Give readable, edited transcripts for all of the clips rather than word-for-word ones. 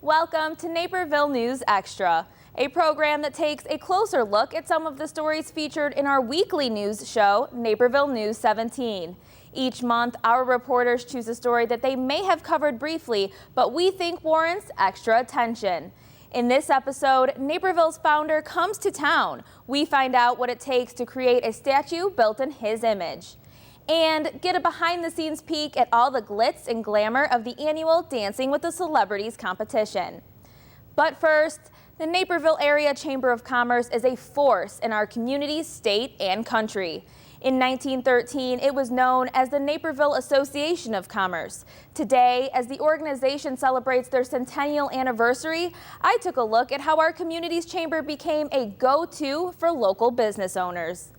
Welcome to Naperville News Extra, a program that takes a closer look at some of the stories featured in our weekly news show, Naperville News 17. Each month, our reporters choose a story that they may have covered briefly, but we think warrants extra attention. In this episode, Naperville's founder comes to town. We find out what it takes to create a statue built in his image. And get a behind-the-scenes peek at all the glitz and glamour of the annual Dancing with the Celebrities competition. But first, the Naperville Area Chamber of Commerce is a force in our community, state, and country. In 1913, it was known as the Naperville Association of Commerce. Today, as the organization celebrates their centennial anniversary, I took a look at how our community's chamber became a go-to for local business owners.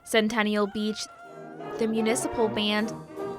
Centennial Beach, the municipal band,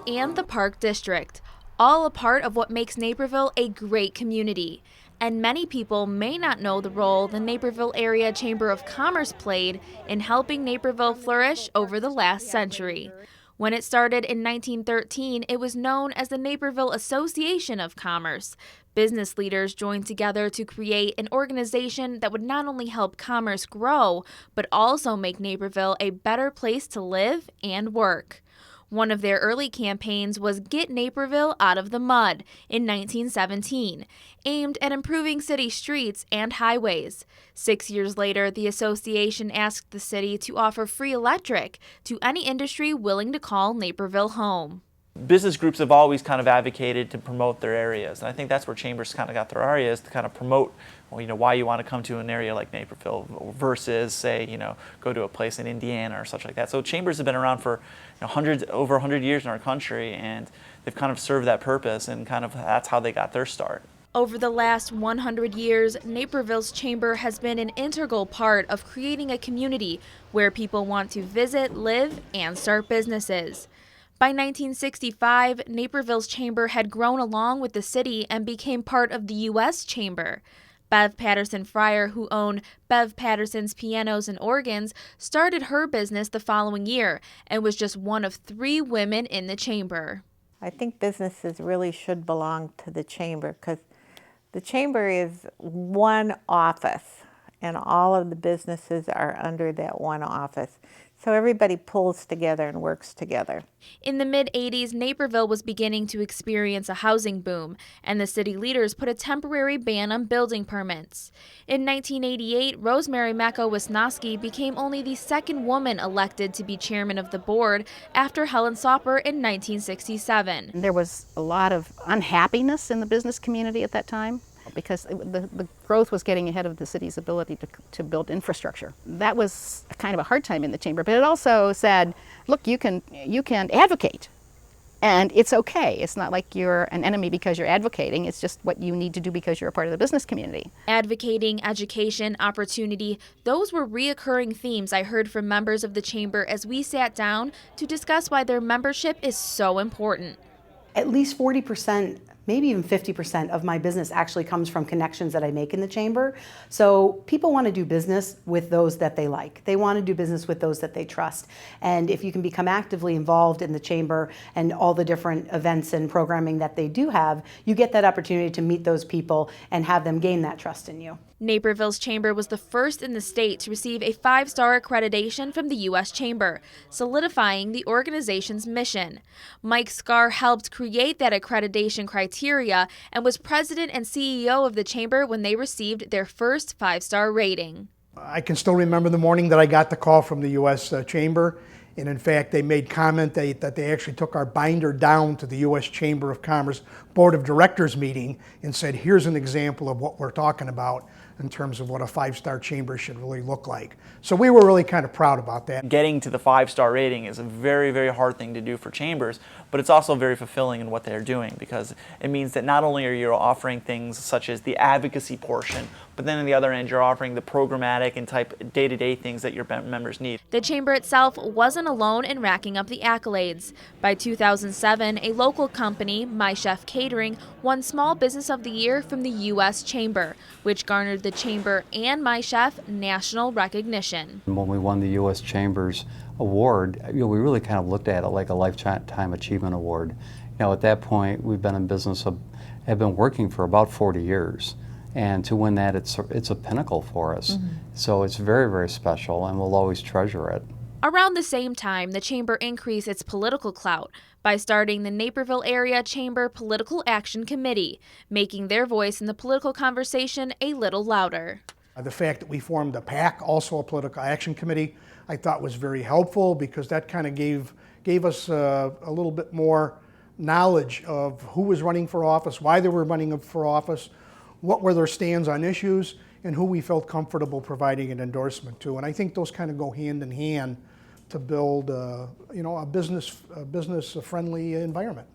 and the Park District, all a part of what makes Naperville a great community. And many people may not know the role the Naperville Area Chamber of Commerce played in helping Naperville flourish over the last century. When it started in 1913, it was known as the Naperville Association of Commerce. Business leaders joined together to create an organization that would not only help commerce grow, but also make Naperville a better place to live and work. One of their early campaigns was Get Naperville Out of the Mud in 1917, aimed at improving city streets and highways. 6 years later, the association asked the city to offer free electric to any industry willing to call Naperville home. Business groups have always kind of advocated to promote their areas, and I think that's where chambers kind of got their areas to kind of promote, why you want to come to an area like Naperville versus, say, go to a place in Indiana or such like that. So chambers have been around for over 100 years in our country, and they've kind of served that purpose, and kind of that's how they got their start. Over the last 100 years, Naperville's chamber has been an integral part of creating a community where people want to visit, live, and start businesses. By 1965, Naperville's chamber had grown along with the city and became part of the U.S. Chamber. Bev Patterson Fryer, who owned Bev Patterson's Pianos and Organs, started her business the following year and was just one of 3 women in the chamber. I think businesses really should belong to the chamber because the chamber is one office and all of the businesses are under that one office. So everybody pulls together and works together. In the mid-'80s, Naperville was beginning to experience a housing boom, and the city leaders put a temporary ban on building permits. In 1988, Rosemary Mecca-Wisnowski became only the second woman elected to be chairman of the board after Helen Sauper in 1967. There was a lot of unhappiness in the business community at that time, because the growth was getting ahead of the city's ability to build infrastructure. That was kind of a hard time in the chamber, but it also said, look, you can advocate, and it's okay. It's not like you're an enemy because you're advocating, it's just what you need to do because you're a part of the business community. Advocating, education, opportunity, those were reoccurring themes I heard from members of the chamber as we sat down to discuss why their membership is so important. At least 40%, maybe even 50% of my business actually comes from connections that I make in the chamber. So people want to do business with those that they like. They want to do business with those that they trust. And if you can become actively involved in the chamber and all the different events and programming that they do have, you get that opportunity to meet those people and have them gain that trust in you. Naperville's chamber was the first in the state to receive a 5-star accreditation from the U.S. Chamber, solidifying the organization's mission. Mike Scar helped create that accreditation criteria and was president and CEO of the chamber when they received their first 5-star rating. I can still remember the morning that I got the call from the U.S. Chamber, and in fact they made comment that they actually took our binder down to the U.S. Chamber of Commerce Board of Directors meeting and said, here's an example of what we're talking about in terms of what a 5-star chamber should really look like. So we were really kind of proud about that. Getting to the 5-star rating is a very, very hard thing to do for chambers, but it's also very fulfilling in what they're doing, because it means that not only are you offering things such as the advocacy portion, but then on the other end you're offering the programmatic and type day-to-day things that your members need. The chamber itself wasn't alone in racking up the accolades. By 2007, a local company, My Chef Catering, won Small Business of the Year from the U.S. Chamber, which garnered the chamber and My Chef national recognition. When we won the U.S. Chamber's award, we really kind of looked at it like a Lifetime Achievement Award. at that point, we've been in business, have been working for about 40 years. And to win that, it's a pinnacle for us. So it's very, very special, and we'll always treasure it. Around the same time, the Chamber increased its political clout by starting the Naperville Area Chamber Political Action Committee, making their voice in the political conversation a little louder. The fact that we formed a PAC, also a political action committee, I thought was very helpful because that kind of gave us a little bit more knowledge of who was running for office, why they were running for office, what were their stands on issues, and who we felt comfortable providing an endorsement to. And I think those kind of go hand in hand to build a business-friendly environment.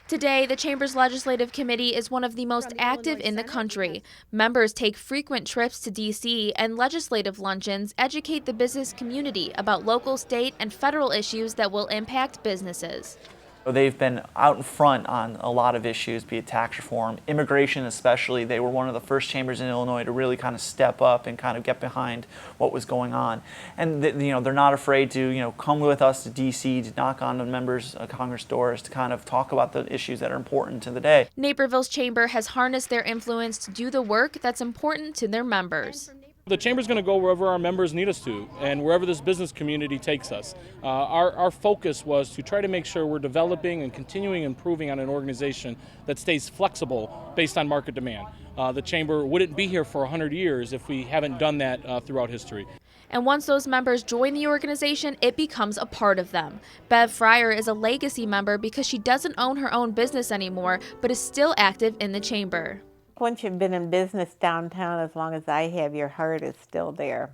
Today, the Chamber's Legislative Committee is one of the most active in the country. Members take frequent trips to D.C., and legislative luncheons educate the business community about local, state, and federal issues that will impact businesses. They've been out in front on a lot of issues, be it tax reform, immigration especially. They were one of the first chambers in Illinois to really kind of step up and kind of get behind what was going on. And they're not afraid to come with us to D.C. to knock on the members of Congress doors to kind of talk about the issues that are important to the day. Naperville's chamber has harnessed their influence to do the work that's important to their members. The Chamber's going to go wherever our members need us to and wherever this business community takes us. Our focus was to try to make sure we're developing and continuing improving on an organization that stays flexible based on market demand. The Chamber wouldn't be here for 100 years if we haven't done that throughout history. And once those members join the organization, it becomes a part of them. Bev Fryer is a legacy member because she doesn't own her own business anymore, but is still active in the Chamber. Once you've been in business downtown as long as I have, your heart is still there.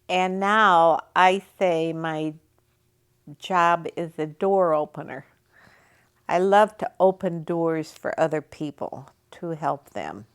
And now I say my job is a door opener. I love to open doors for other people to help them.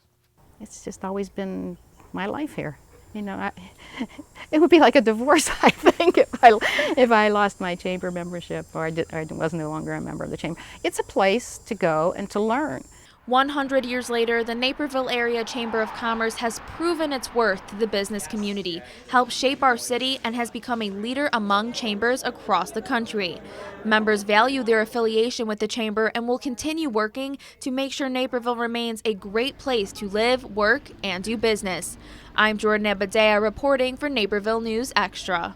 It's just always been my life here. It would be like a divorce, I think, if I lost my chamber membership or I was no longer a member of the chamber. It's a place to go and to learn. 100 years later, the Naperville Area Chamber of Commerce has proven its worth to the business community, helped shape our city, and has become a leader among chambers across the country. Members value their affiliation with the chamber and will continue working to make sure Naperville remains a great place to live, work, and do business. I'm Jordan Abadea reporting for Naperville News Extra.